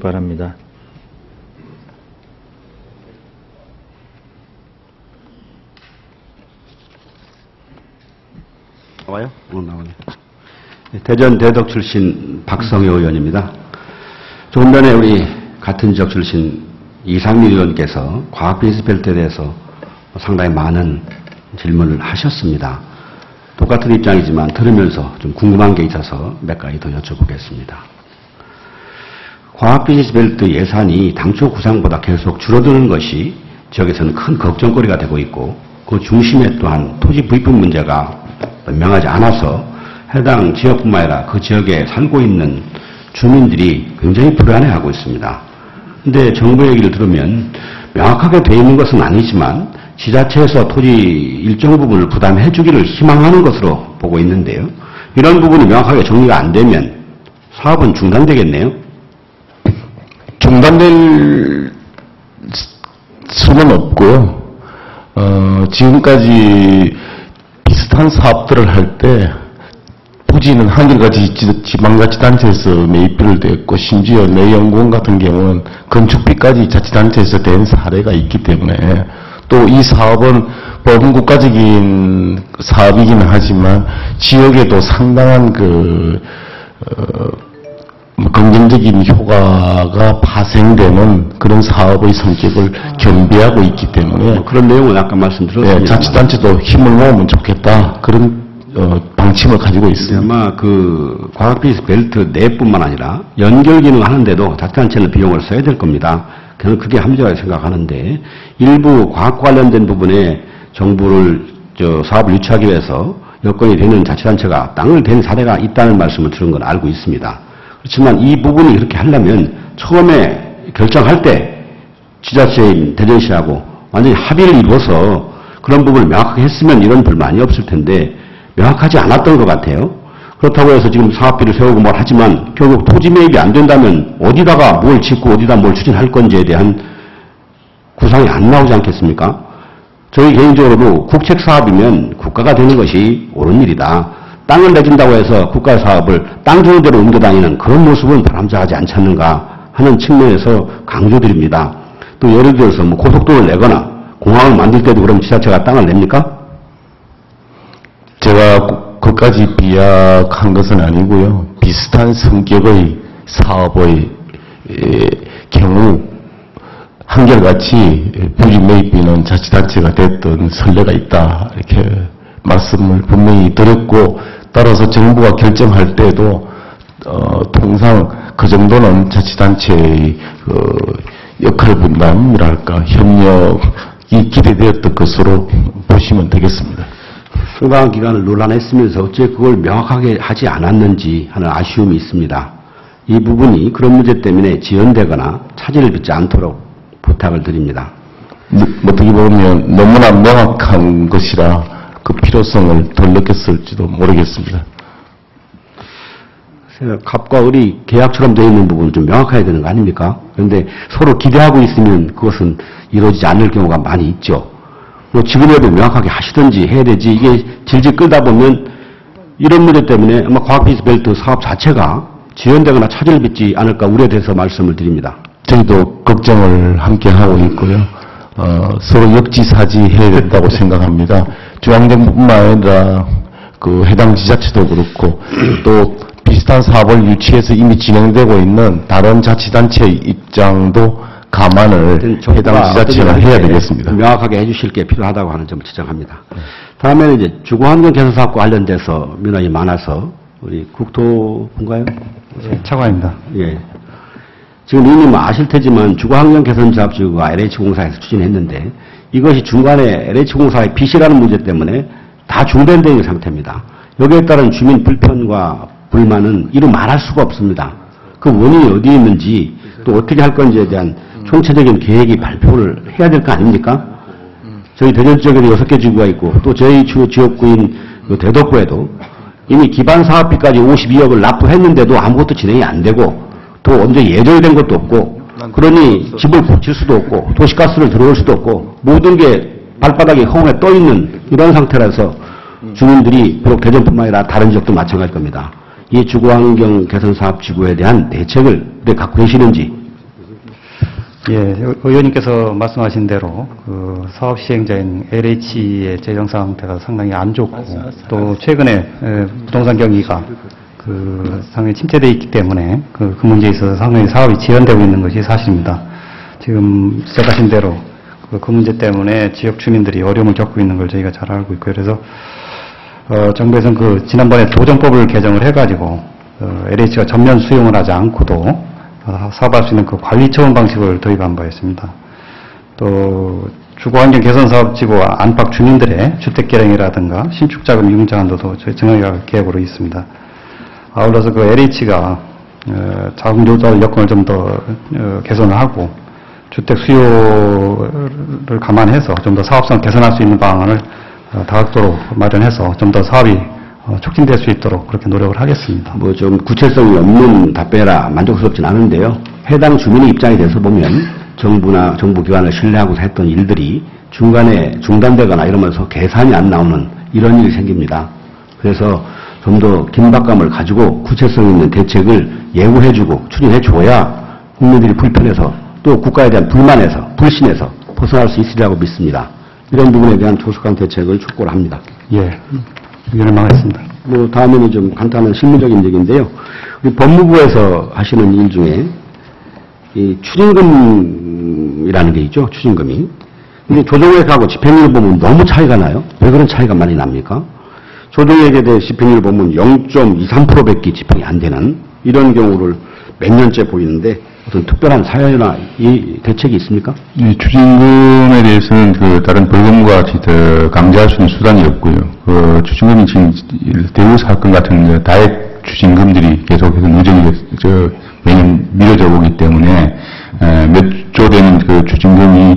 바랍니다. 나와요? 나오네. 대전 대덕 출신 박성효 의원입니다. 조금 전에 우리 같은 지역 출신 이상민 의원께서 과학 비즈벨트에 대해서 상당히 많은 질문을 하셨습니다. 똑같은 입장이지만 들으면서 좀 궁금한 게 있어서 몇 가지 더 여쭤보겠습니다. 과학 비즈벨트 예산이 당초 구상보다 계속 줄어드는 것이 지역에서는 큰 걱정거리가 되고 있고 그 중심에 또한 토지 부익분 문제가 명하지 않아서 해당 지역뿐만 아니라 그 지역에 살고 있는 주민들이 굉장히 불안해하고 있습니다. 그런데 정부 얘기를 들으면 명확하게 되어 있는 것은 아니지만 지자체에서 토지 일정 부분을 부담해 주기를 희망하는 것으로 보고 있는데요. 이런 부분이 명확하게 정리가 안 되면 사업은 중단되겠네요. 중단될 수는 없고요. 지금까지 비슷한 사업들을 할 때 부지는 한결같이 지방자치단체에서 매입비를 냈고 심지어 내 연구원 같은 경우는 건축비까지 자치단체에서 된 사례가 있기 때문에 또 이 사업은 범국가적인 사업이기는 하지만 지역에도 상당한 긍정적인 효과가 파생되는 그런 사업의 성격을 겸비하고 있기 때문에 그런 내용은 아까 말씀드렸습니다. 네, 자치단체도 힘을 모으면 좋겠다 그런 방침을 가지고 있습니다. 아마 그 과학비즈벨트 내뿐만 아니라 연결 기능을 하는데도 자치단체는 비용을 써야 될 겁니다. 저는 그게 합리적하게 생각하는데 일부 과학 관련된 부분에 정부를 사업을 유치하기 위해서 여건이 되는 자치단체가 땅을 댄 사례가 있다는 말씀을 들은 건 알고 있습니다. 그렇지만 이 부분이 그렇게 하려면 처음에 결정할 때 지자체인 대전시하고 완전히 합의를 이루어서 그런 부분을 명확하게 했으면 이런 불만이 없을 텐데 명확하지 않았던 것 같아요. 그렇다고 해서 지금 사업비를 세우고 뭘 하지만 결국 토지 매입이 안 된다면 어디다가 뭘 짓고 어디다 뭘 추진할 건지에 대한 구상이 안 나오지 않겠습니까? 저희 개인적으로도 국책 사업이면 국가가 되는 것이 옳은 일이다. 땅을 내준다고 해서 국가 사업을 땅 주는 대로 옮겨 다니는 그런 모습은 바람직하지 않지 않는가 하는 측면에서 강조드립니다. 또 예를 들어서 뭐 고속도로를 내거나 공항을 만들 때도 그럼 지자체가 땅을 냅니까? 제가 그까지 비약한 것은 아니고요. 비슷한 성격의 사업의 경우 한결같이 부지 매입비는 자치단체가 됐던 선례가 있다 이렇게 말씀을 분명히 드렸고 따라서 정부가 결정할 때도 통상 그 정도는 자치단체의 역할 분담이랄까 협력이 기대되었던 것으로 보시면 되겠습니다. 상당한 기간을 논란했으면서 어째 그걸 명확하게 하지 않았는지 하는 아쉬움이 있습니다. 이 부분이 그런 문제 때문에 지연되거나 차질을 빚지 않도록 부탁을 드립니다. 어떻게 보면 너무나 명확한 것이라 그 필요성을 덜 느꼈을지도 모르겠습니다. 갑과 을이 계약처럼 되어 있는 부분은 좀 명확해야 되는 거 아닙니까? 그런데 서로 기대하고 있으면 그것은 이루어지지 않을 경우가 많이 있죠. 뭐 지금이라도 명확하게 하시든지 해야 되지 이게 질질 끌다 보면 이런 문제 때문에 아마 과학비즈벨트 사업 자체가 지연되거나 차질을 빚지 않을까 우려돼서 말씀을 드립니다. 저희도 걱정을 함께 하고 있고요. 서로 역지사지해야 된다고 생각합니다. 중앙정부뿐만 아니라 그 해당 지자체도 그렇고 또 비슷한 사업을 유치해서 이미 진행되고 있는 다른 자치단체의 입장도 감안을 해당 지자체가 해야 되겠습니다. 명확하게 해주실 게 필요하다고 하는 점을 지적합니다. 다음에는 이제 주거환경 개선 사업과 관련돼서 민원이 많아서 우리 국토부인가요? 네, 차관입니다. 예. 지금 이미 아실 테지만 주거환경 개선 사업지구가 LH공사에서 추진했는데 이것이 중간에 LH공사의 빚이라는 문제 때문에 다 중단되어 있는 상태입니다. 여기에 따른 주민 불편과 불만은 이루 말할 수가 없습니다. 그 원인이 어디에 있는지 또 어떻게 할 건지에 대한 총체적인 계획이 발표를 해야 될 거 아닙니까? 저희 대전 지역에도 6개 지구가 있고 또 저희 지역구인 대덕구에도 이미 기반 사업비까지 52억을 납부했는데도 아무것도 진행이 안 되고 또 언제 예정이 된 것도 없고 그러니 집을 고칠 수도 없고 도시가스를 들어올 수도 없고 모든 게 발바닥에 허공에 떠 있는 이런 상태라서 주민들이 비록 대전뿐만 아니라 다른 지역도 마찬가지일 겁니다. 이 주거환경 개선 사업 지구에 대한 대책을 갖고 계시는지 예, 의원님께서 말씀하신 대로 그 사업 시행자인 LH의 재정 상태가 상당히 안 좋고 또 최근에 부동산 경기가 그 상당히 침체되어 있기 때문에 그 문제에 있어서 상당히 사업이 지연되고 있는 것이 사실입니다. 지금 지적하신 대로 그 문제 때문에 지역 주민들이 어려움을 겪고 있는 걸 저희가 잘 알고 있고요. 그래서 정부에서는 그 지난번에 도정법을 개정을 해가지고 LH가 전면 수용을 하지 않고도 사업할 수 있는 그 관리처분 방식을 도입한 바 있습니다. 또 주거환경 개선 사업지구 안팎 주민들의 주택개량이라든가 신축자금 융자한도도 저희 정하기가 계획으로 있습니다. 아울러서 그 LH가 자금 조달 여건을 좀 더 개선을 하고 주택 수요를 감안해서 좀 더 사업성을 개선할 수 있는 방안을 다각도로 마련해서 좀 더 사업이 촉진될 수 있도록 그렇게 노력을 하겠습니다. 뭐 좀 구체성이 없는 답변이라 만족스럽진 않은데요. 해당 주민의 입장에 대해서 보면 정부나 정부기관을 신뢰하고서 했던 일들이 중간에 중단되거나 이러면서 계산이 안 나오는 이런 일이 생깁니다. 그래서 좀 더 긴박감을 가지고 구체성 있는 대책을 예고해주고 추진해줘야 국민들이 불편해서 또 국가에 대한 불만에서 불신에서 벗어날 수 있으리라고 믿습니다. 이런 부분에 대한 조속한 대책을 촉구를 합니다. 예, 의견을 망했습니다. 뭐 다음에는 좀 간단한 실무적인 얘기인데요. 우리 법무부에서 하시는 일 중에 이 추징금이라는 게 있죠. 추징금이. 근데 조정액하고 집행률 보면 너무 차이가 나요. 왜 그런 차이가 많이 납니까? 조정액에 대해 집행률 보면 0.23%밖에 집행이 안 되는 이런 경우를 몇 년째 보이는데 어떤 특별한 사연이나 이 대책이 있습니까? 네, 추징금에 대해서는 그 다른 벌금과 같이 더 강제할 수 있는 수단이 없고요. 그 추징금이 지금 대우 사건 같은 다액 추징금들이 계속해서 누적이 매년 미뤄져 오기 때문에 몇 조 되는 그 추징금이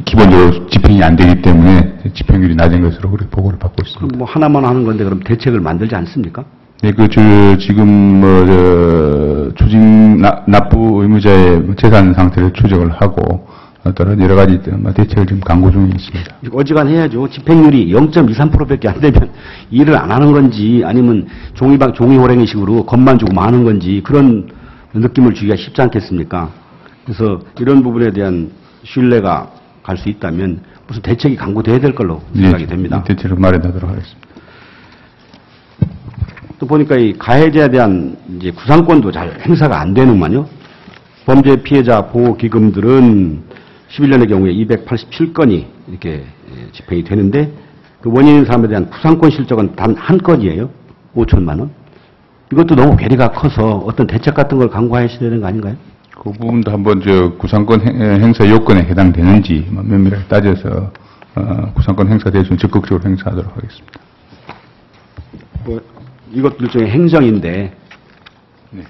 기본적으로 집행이 안 되기 때문에 집행률이 낮은 것으로 그렇게 보고를 받고 있습니다. 뭐 하나만 하는 건데 그럼 대책을 만들지 않습니까? 네, 지금 추징 납부 의무자의 재산 상태를 추적을 하고 다른 여러 가지 대책을 지금 강구 중에 있습니다. 어지간해야죠. 집행률이 0.23%밖에 안 되면 일을 안 하는 건지 아니면 종이호랭이식으로 겁만 주고 마는 건지 그런 느낌을 주기가 쉽지 않겠습니까? 그래서 이런 부분에 대한 신뢰가 갈 수 있다면 무슨 대책이 강구돼야 될 걸로 생각이 됩니다. 대책을 마련하도록 하겠습니다. 또 보니까 이 가해자에 대한 이제 구상권도 잘 행사가 안 되는만요. 범죄 피해자 보호 기금들은 11년의 경우에 287건이 이렇게 집행이 되는데 그 원인인 사람에 대한 구상권 실적은 단 한 건이에요. 5천만 원. 이것도 너무 괴리가 커서 어떤 대책 같은 걸 강구하셔야 되는 거 아닌가요? 그 부분도 한번 구상권 행사 요건에 해당되는지 면밀하게 따져서 구상권 행사 대신 적극적으로 행사하도록 하겠습니다. 뭐 이것 일종의 행정인데 네.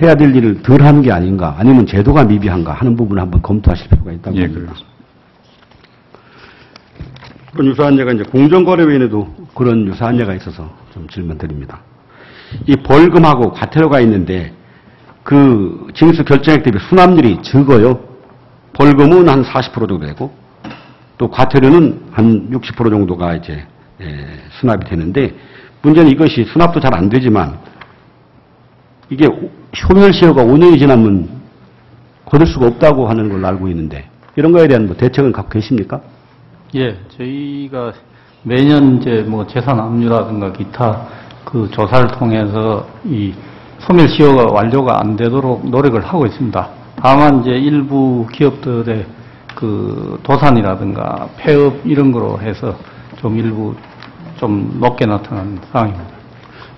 해야 될 일을 덜 하는 게 아닌가 아니면 제도가 미비한가 하는 부분을 한번 검토하실 필요가 있다고 봅니다. 그렇습니다. 그런 유사한 예가 이제 공정거래위원회도 그런 유사한 예가 있어서 좀 질문 드립니다. 이 벌금하고 과태료가 있는데 그 징수 결정액 대비 수납률이 적어요. 벌금은 한 40% 정도 되고 또 과태료는 한 60% 정도가 이제 수납이 되는데 문제는 이것이 수납도 잘 안 되지만 이게 소멸시효가 5년이 지나면 거둘 수가 없다고 하는 걸로 알고 있는데 이런 거에 대한 뭐 대책은 갖고 계십니까? 예, 저희가 매년 이제 뭐 재산 압류라든가 기타 그 조사를 통해서 이 소멸시효가 완료가 안 되도록 노력을 하고 있습니다. 다만 이제 일부 기업들의 그 도산이라든가 폐업 이런 거로 해서 좀 일부 좀 높게 나타난 상황입니다.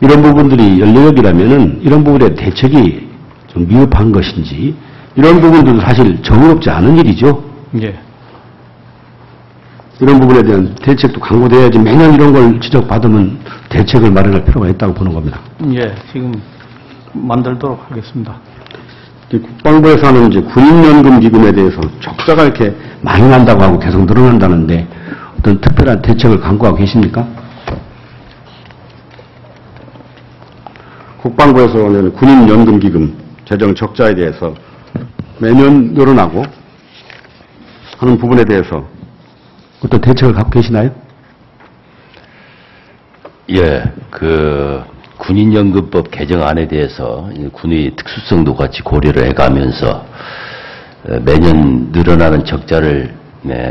이런 부분들이 연례역이라면은 이런 부분에 대책이 좀 미흡한 것인지 이런 부분들도 사실 정의롭지 않은 일이죠. 예. 이런 부분에 대한 대책도 강구돼야지 매년 이런 걸 지적받으면 대책을 마련할 필요가 있다고 보는 겁니다. 예, 지금 만들도록 하겠습니다. 국방부에서 하는 이제 군인연금 기금에 대해서 적자가 이렇게 많이 난다고 하고 계속 늘어난다는데 어떤 특별한 대책을 강구하고 계십니까? 국방부에서 하는 군인연금 기금 재정 적자에 대해서 매년 늘어나고 하는 부분에 대해서 어떤 대책을 갖고 계시나요? 예, 군인연금법 개정안에 대해서 군의 특수성도 같이 고려를 해가면서 매년 늘어나는 적자를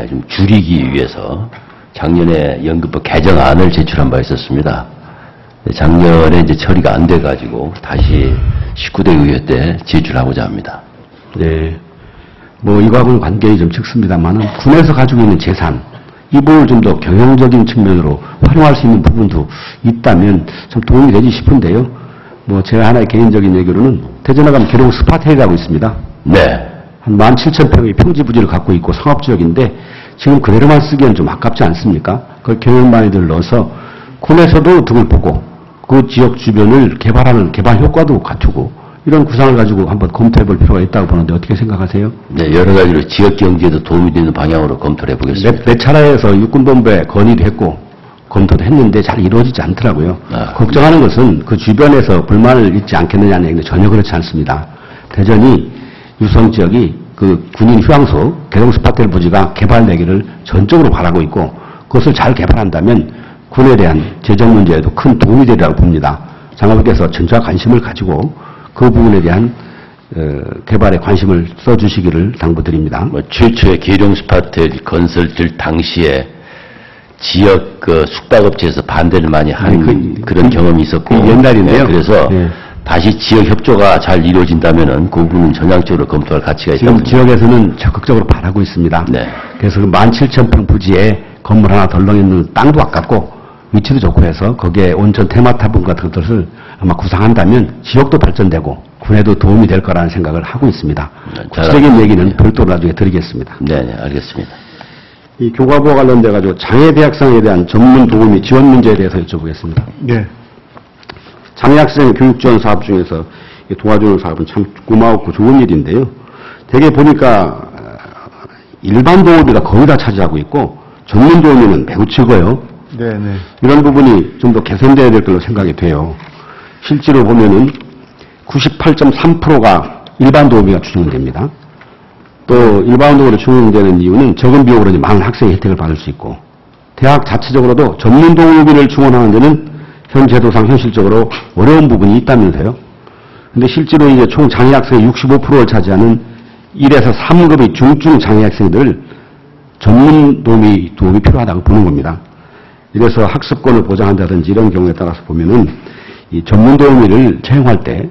좀 줄이기 위해서 작년에 연금법 개정안을 제출한 바 있었습니다. 작년에 이제 처리가 안 돼가지고 다시 19대 의회 때 제출하고자 합니다. 네. 뭐 이거하고는 관계가 좀 적습니다만은 군에서 가지고 있는 재산 이 부분을 좀 더 경영적인 측면으로 활용할 수 있는 부분도 있다면 좀 도움이 되지 싶은데요. 뭐 제 하나의 개인적인 얘기로는 대전에 가면 계룡 스파텔이라고 있습니다. 네. 한 17,000평의 평지 부지를 갖고 있고 상업지역인데 지금 그대로만 쓰기엔 좀 아깝지 않습니까? 그걸 경영만이들 넣어서 군에서도 등을 보고 그 지역 주변을 개발하는 개발 효과도 갖추고 이런 구상을 가지고 한번 검토해 볼 필요가 있다고 보는데 어떻게 생각하세요? 네, 여러 가지로 지역 경제에도 도움이 되는 방향으로 검토를 해보겠습니다. 몇 차례에서 육군본부에 건의도 했고 검토도 했는데 잘 이루어지지 않더라고요. 걱정하는 것은 그 주변에서 불만을 잊지 않겠느냐는 얘기는 전혀 그렇지 않습니다. 대전이 유성 지역이 그 군인 휴양소 계룡 스파텔 부지가 개발되기를 전적으로 바라고 있고 그것을 잘 개발한다면 군에 대한 재정 문제에도 큰 도움이 되리라고 봅니다. 장관께서 전적 관심을 가지고 그 부분에 대한 개발에 관심을 써주시기를 당부드립니다. 최초의 계룡 스파텔 건설될 당시에 지역 그 숙박업체에서 반대를 많이 한 그런 경험이 있었고 옛날인데요. 그래서 다시 지역 협조가 잘 이루어진다면은 그 부분은 전향적으로 검토할 가치가 있다. 지금 지역에서는 적극적으로 바라고 있습니다. 네. 그래서 그 17,000평 부지에 건물 하나 덜렁이는 땅도 아깝고 위치도 좋고 해서 거기에 온천 테마타분 같은 것을 아마 구상한다면 지역도 발전되고 군에도 도움이 될 거라는 생각을 하고 있습니다. 구체적인 얘기는 별도로 나중에 드리겠습니다. 네, 알겠습니다. 이 교과부와 관련돼 가지고 장애대학생에 대한 전문 도우미 지원 문제에 대해서 여쭤보겠습니다. 네. 장애학생 교육 지원 사업 중에서 도와주는 사업은 참 고마웠고 좋은 일인데요. 되게 보니까 일반 도우미가 거의 다 차지하고 있고 전문 도우미는 매우 적어요. 네네. 이런 부분이 좀 더 개선돼야 될 걸로 생각이 돼요. 실제로 보면은 98.3%가 일반 도우미가 추정됩니다. 또 일반 도우미로 추정되는 이유는 적은 비용으로 많은 학생이 혜택을 받을 수 있고 대학 자체적으로도 전문 도우미를 지원하는 데는 현 제도상 현실적으로 어려운 부분이 있다면서요. 근데 실제로 이제 총 장애 학생의 65%를 차지하는 1에서 3급의 중증 장애 학생들을 전문 도움이 필요하다고 보는 겁니다. 이래서 학습권을 보장한다든지 이런 경우에 따라서 보면은 이 전문 도우미를 채용할 때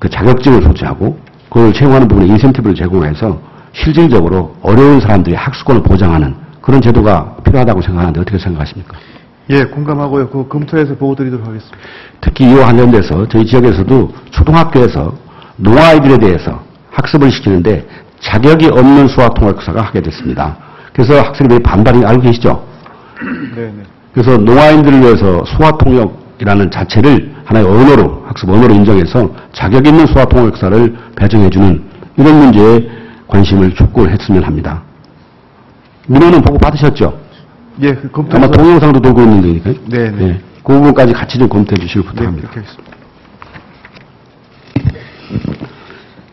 그 자격증을 소지하고 그걸 채용하는 부분에 인센티브를 제공해서 실질적으로 어려운 사람들이 학습권을 보장하는 그런 제도가 필요하다고 생각하는데 어떻게 생각하십니까? 예, 공감하고요. 그 검토해서 보고 드리도록 하겠습니다. 특히 이와 관련돼서 저희 지역에서도 초등학교에서 노아이들에 대해서 학습을 시키는데 자격이 없는 수화통역사가 하게 됐습니다. 그래서 학생들이 반발이 알고 계시죠? 네네. 그래서 노아인들을 위해서 수화통역이라는 자체를 하나의 언어로, 학습 언어로 인정해서 자격 있는 수화통역사를 배정해주는 이런 문제에 관심을 촉구를 했으면 합니다. 민원은 보고 받으셨죠? 예, 그 검토해서. 아마 동영상도 돌고 있는 거니까요. 네네. 네. 그 부분까지 같이 좀 검토해 주시길 부탁합니다. 그렇게 하겠습니다.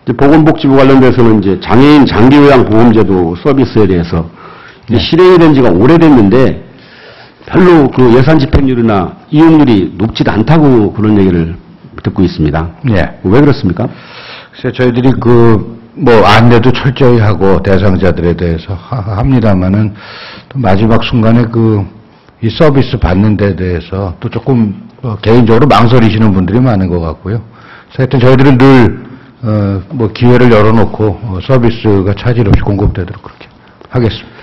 이제 보건복지부 관련돼서는 이제 장애인 장기요양보험제도 서비스에 대해서 실행이 된 지가 오래됐는데 별로 그 예산 집행률이나 이용률이 높지도 않다고 그런 얘기를 듣고 있습니다. 예. 왜 그렇습니까? 글쎄, 저희들이 안내도 철저히 하고 대상자들에 대해서 합니다만은 또 마지막 순간에 이 서비스 받는 데 대해서 또 조금 개인적으로 망설이시는 분들이 많은 것 같고요. 그래서 하여튼 저희들은 늘 기회를 열어놓고 서비스가 차질 없이 공급되도록 그렇게 하겠습니다.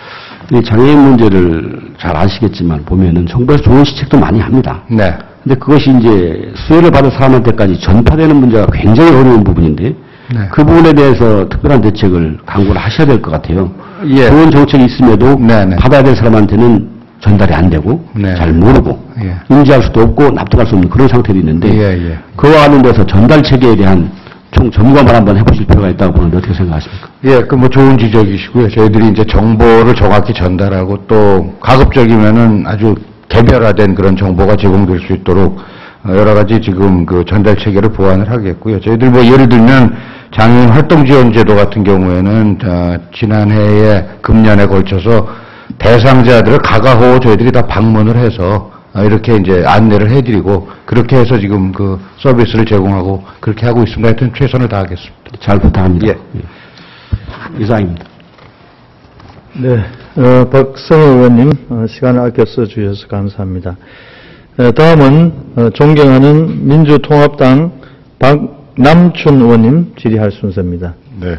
이 장애인 문제를 잘 아시겠지만 보면은 정부에서 좋은 시책도 많이 합니다. 네. 근데 그것이 이제 수혜를 받은 사람한테까지 전파되는 문제가 굉장히 어려운 부분인데 네. 그 부분에 대해서 특별한 대책을 강구를 하셔야 될 것 같아요. 예. 좋은 정책이 있음에도 네네. 받아야 될 사람한테는 전달이 안 되고 네. 잘 모르고 예. 인지할 수도 없고 납득할 수 없는 그런 상태도 있는데 예. 그와 관련돼서 전달 체계에 대한 총 점검을 한번 해보실 필요가 있다고 보는데 어떻게 생각하십니까? 예, 좋은 지적이시고요. 저희들이 이제 정보를 정확히 전달하고 또 가급적이면은 아주 개별화된 그런 정보가 제공될 수 있도록 여러 가지 지금 전달 체계를 보완을 하겠고요. 저희들 예를 들면 장애인 활동지원제도 같은 경우에는 지난해에 금년에 걸쳐서 대상자들을 가가호 저희들이 다 방문을 해서 이렇게 이제 안내를 해드리고 그렇게 해서 지금 서비스를 제공하고 그렇게 하고 있습니다. 하여튼 최선을 다하겠습니다. 잘 부탁합니다. 예. 이상입니다. 네, 박성호 의원님 시간을 아껴 써주셔서 감사합니다. 다음은 존경하는 민주통합당 박남춘 의원님 질의할 순서입니다. 네.